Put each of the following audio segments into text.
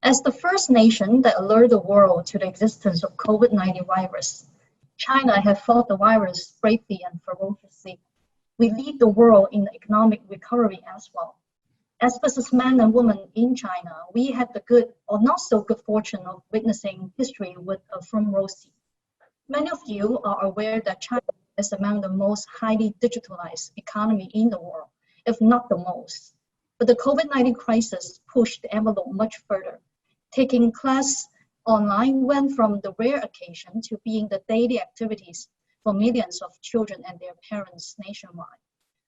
As the first nation that alerted the world to the existence of COVID-19 virus, China has fought the virus bravely and ferociously. We lead the world in economic recovery as well. As businessmen and women in China, we had the good or not so good fortune of witnessing history with a front row seat. Many of you are aware that China is among the most highly digitalized economy in the world, if not the most. But the COVID-19 crisis pushed the envelope much further. Taking class online went from the rare occasion to being the daily activities for millions of children and their parents nationwide.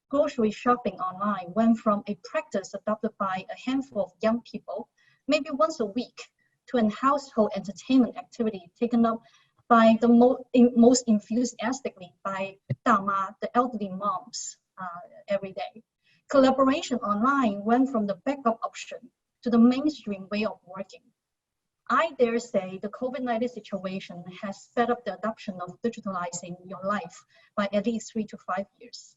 Grocery shopping online went from a practice adopted by a handful of young people, maybe once a week, to a household entertainment activity taken up by the most enthusiastically by dama, the elderly moms, every day. Collaboration online went from the backup option to the mainstream way of working. I dare say the COVID-19 situation has sped up the adoption of digitalizing your life by at least 3 to 5 years.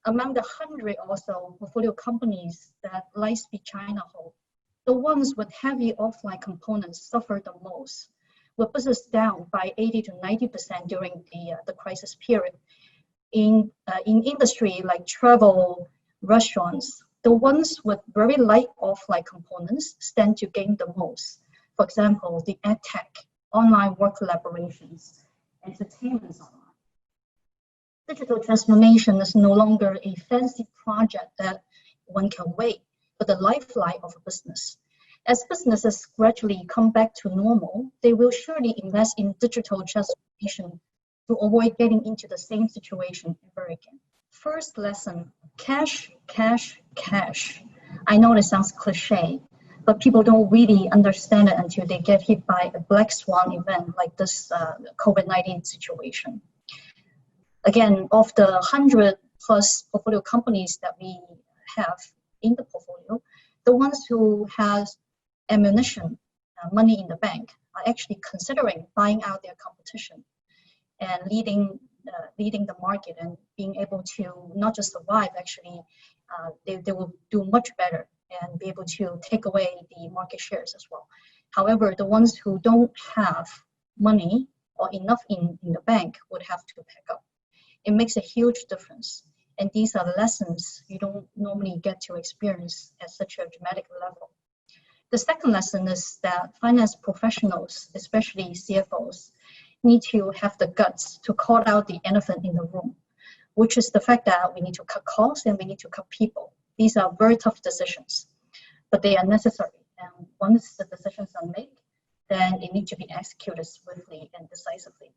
Among the 100 or so portfolio companies that Lightspeed China hold, the ones with heavy offline components suffered the most, with business down by 80 to 90% during the crisis period. In industry like travel, restaurants, the ones with very light offline components stand to gain the most. For example, the edtech, online work collaborations, entertainment online. Digital transformation is no longer a fancy project that one can wait, but the lifeline of a business. As businesses gradually come back to normal, they will surely invest in digital transformation to avoid getting into the same situation ever again. First lesson, cash, cash, cash. I know it sounds cliche, but people don't really understand it until they get hit by a black swan event like this COVID-19 situation. Again, of the 100 plus portfolio companies that we have in the portfolio, the ones who has ammunition, money in the bank, are actually considering buying out their competition and leading the market and being able to not just survive, actually, they will do much better and be able to take away the market shares as well. However, the ones who don't have money or enough in the bank would have to pack up. It makes a huge difference. And these are lessons you don't normally get to experience at such a dramatic level. The second lesson is that finance professionals, especially CFOs, need to have the guts to call out the elephant in the room, which is the fact that we need to cut costs and we need to cut people. These are very tough decisions, but they are necessary. And once the decisions are made, then they need to be executed swiftly and decisively.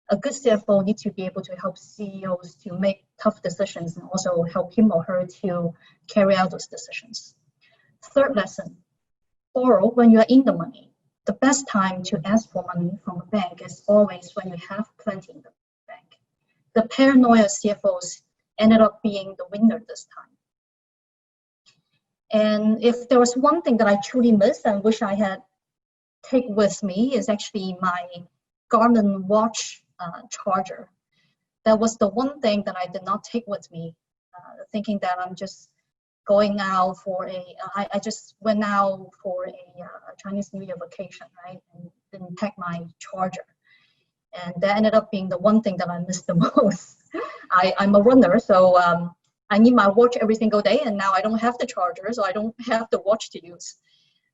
A good CFO needs to be able to help CEOs to make tough decisions and also help him or her to carry out those decisions. Third lesson, borrow when you are in the money. The best time to ask for money from a bank is always when you have plenty in the bank. The paranoia CFOs ended up being the winner this time. And if there was one thing that I truly missed and wish I had taken with me is actually my Garmin watch charger. That was the one thing that I did not take with me, thinking that I'm just going out for I just went out for a Chinese New Year vacation, right? And didn't pack my charger. And that ended up being the one thing that I missed the most. I'm a runner, so I need my watch every single day, and now I don't have the charger, so I don't have the watch to use.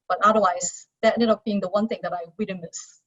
But otherwise, that ended up being the one thing that I really miss.